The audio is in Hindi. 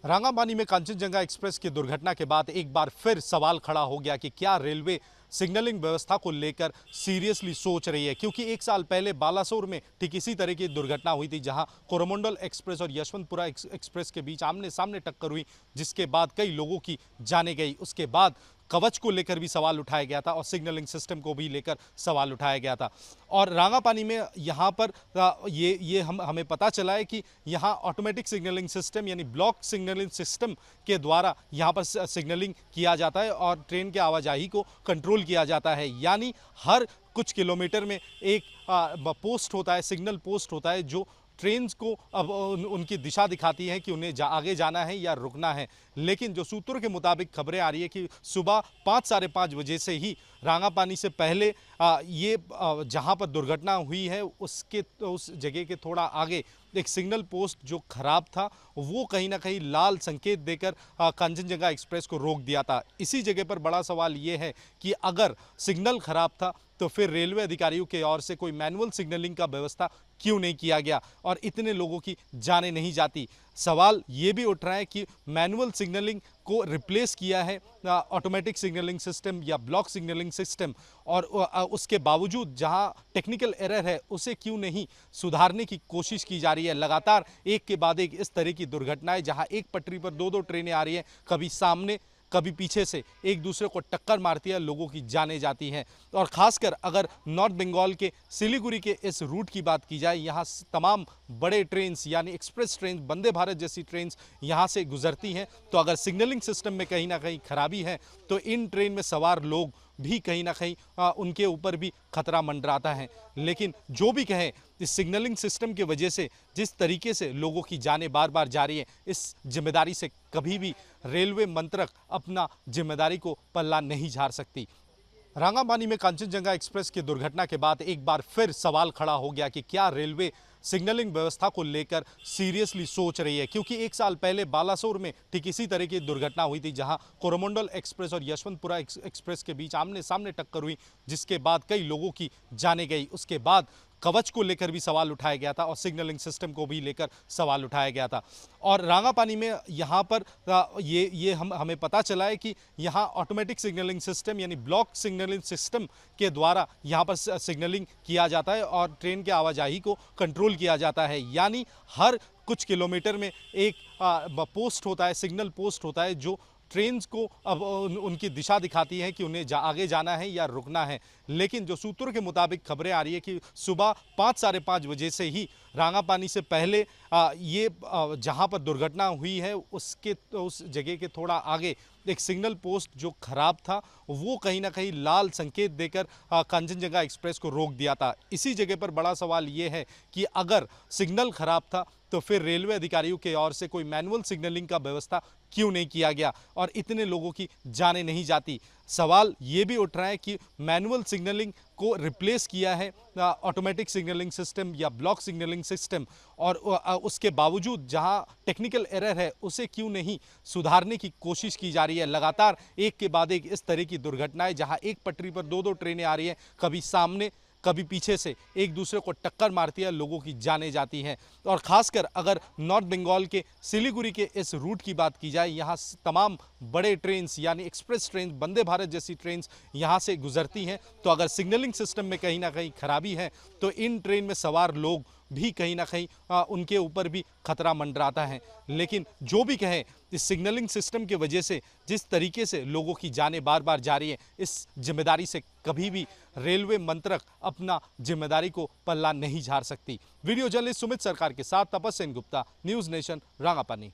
रांगापानी में कांचनजंगा एक्सप्रेस की दुर्घटना के बाद एक बार फिर सवाल खड़ा हो गया कि क्या रेलवे सिग्नलिंग व्यवस्था को लेकर सीरियसली सोच रही है, क्योंकि एक साल पहले बालासोर में ठीक इसी तरह की दुर्घटना हुई थी जहां कोरोमंडल एक्सप्रेस और यशवंतपुरा एक्सप्रेस के बीच आमने सामने टक्कर हुई, जिसके बाद कई लोगों की जाने गई। उसके बाद कवच को लेकर भी सवाल उठाया गया था और सिग्नलिंग सिस्टम को भी लेकर सवाल उठाया गया था। और रांगापानी में यहाँ पर ये हमें पता चला है कि यहाँ ऑटोमेटिक सिग्नलिंग सिस्टम यानी ब्लॉक सिग्नलिंग सिस्टम के द्वारा यहाँ पर सिग्नलिंग किया जाता है और ट्रेन के आवाजाही को कंट्रोल किया जाता है। यानी हर कुछ किलोमीटर में एक पोस्ट होता है, सिग्नल पोस्ट होता है जो ट्रेन्स को अब उनकी दिशा दिखाती है कि उन्हें आगे जाना है या रुकना है। लेकिन जो सूत्रों के मुताबिक खबरें आ रही है कि सुबह 5 साढ़े 5 बजे से ही रांगापानी से पहले ये जहां पर दुर्घटना हुई है उस जगह के थोड़ा आगे एक सिग्नल पोस्ट जो खराब था वो कहीं ना कहीं लाल संकेत देकर कांचनजंगा एक्सप्रेस को रोक दिया था। इसी जगह पर बड़ा सवाल ये है कि अगर सिग्नल खराब था तो फिर रेलवे अधिकारियों के ओर से कोई मैनुअल सिग्नलिंग का व्यवस्था क्यों नहीं किया गया और इतने लोगों की जाने नहीं जाती। सवाल ये भी उठ रहा है कि मैनुअल सिग्नलिंग को रिप्लेस किया है ऑटोमेटिक सिग्नलिंग सिस्टम या ब्लॉक सिग्नलिंग सिस्टम, और उसके बावजूद जहां टेक्निकल एरर है उसे क्यों नहीं सुधारने की कोशिश की जा रही है। लगातार एक के बाद एक इस तरह की दुर्घटनाएं जहां एक पटरी पर दो ट्रेनें आ रही हैं, कभी सामने कभी पीछे से एक दूसरे को टक्कर मारती है, लोगों की जाने जाती हैं। और खासकर अगर नॉर्थ बंगाल के सिलीगुड़ी के इस रूट की बात की जाए, यहाँ तमाम बड़े ट्रेन्स यानी एक्सप्रेस ट्रेन, वंदे भारत जैसी ट्रेन्स यहाँ से गुजरती हैं। तो अगर सिग्नलिंग सिस्टम में कहीं ना कहीं खराबी है तो इन ट्रेन में सवार लोग भी कहीं ना कहीं उनके ऊपर भी खतरा मंडराता है। लेकिन जो भी कहें, इस सिग्नलिंग सिस्टम की वजह से जिस तरीके से लोगों की जानें बार बार जा रही हैं, इस जिम्मेदारी से कभी भी रेलवे मंत्रक अपना जिम्मेदारी को पल्ला नहीं झाड़ सकती। रांगापानी में कांचनजंगा एक्सप्रेस की दुर्घटना के बाद एक बार फिर सवाल खड़ा हो गया कि क्या रेलवे सिग्नलिंग व्यवस्था को लेकर सीरियसली सोच रही है, क्योंकि एक साल पहले बालासोर में ठीक इसी तरह की दुर्घटना हुई थी जहां कोरोमंडल एक्सप्रेस और यशवंतपुरा एक्सप्रेस के बीच आमने सामने टक्कर हुई, जिसके बाद कई लोगों की जाने गई। उसके बाद कवच को लेकर भी सवाल उठाया गया था और सिग्नलिंग सिस्टम को भी लेकर सवाल उठाया गया था। और रांगापानी में यहाँ पर हमें पता चला है कि यहाँ ऑटोमेटिक सिग्नलिंग सिस्टम यानी ब्लॉक सिग्नलिंग सिस्टम के द्वारा यहाँ पर सिग्नलिंग किया जाता है और ट्रेन के आवाजाही को कंट्रोल किया जाता है। यानी हर कुछ किलोमीटर में एक पोस्ट होता है, सिग्नल पोस्ट होता है जो ट्रेन्स को अब उनकी दिशा दिखाती है कि उन्हें आगे जाना है या रुकना है। लेकिन जो सूत्रों के मुताबिक खबरें आ रही है कि सुबह 5 साढ़े 5 बजे से ही रांगापानी से पहले ये जहां पर दुर्घटना हुई है उस जगह के थोड़ा आगे एक सिग्नल पोस्ट जो खराब था वो कहीं ना कहीं लाल संकेत देकर कांचनजंगा एक्सप्रेस को रोक दिया था। इसी जगह पर बड़ा सवाल ये है कि अगर सिग्नल खराब था तो फिर रेलवे अधिकारियों के ओर से कोई मैनुअल सिग्नलिंग का व्यवस्था क्यों नहीं किया गया और इतने लोगों की जाने नहीं जाती। सवाल ये भी उठ रहा है कि मैनुअल सिग्नलिंग को रिप्लेस किया है ऑटोमेटिक सिग्नलिंग सिस्टम या ब्लॉक सिग्नलिंग सिस्टम, और उसके बावजूद जहां टेक्निकल एरर है उसे क्यों नहीं सुधारने की कोशिश की जा रही है। लगातार एक के बाद एक इस तरह की दुर्घटनाएं जहां एक पटरी पर दो ट्रेनें आ रही हैं, कभी सामने कभी पीछे से एक दूसरे को टक्कर मारती है, लोगों की जाने जाती हैं। और खासकर अगर नॉर्थ बंगाल के सिलीगुड़ी के इस रूट की बात की जाए, यहाँ तमाम बड़े ट्रेन्स यानी एक्सप्रेस ट्रेन, वंदे भारत जैसी ट्रेन्स यहाँ से गुजरती हैं। तो अगर सिग्नलिंग सिस्टम में कहीं ना कहीं खराबी है तो इन ट्रेन में सवार लोग भी कहीं ना कहीं उनके ऊपर भी खतरा मंडराता है। लेकिन जो भी कहें, इस सिग्नलिंग सिस्टम की वजह से जिस तरीके से लोगों की जानें बार बार जा रही हैं, इस जिम्मेदारी से कभी भी रेलवे मंत्रक अपना जिम्मेदारी को पल्ला नहीं झाड़ सकती। वीडियो जर्नलिस्ट सुमित सरकार के साथ तपस्या गुप्ता, न्यूज़ नेशन, रांगापानी।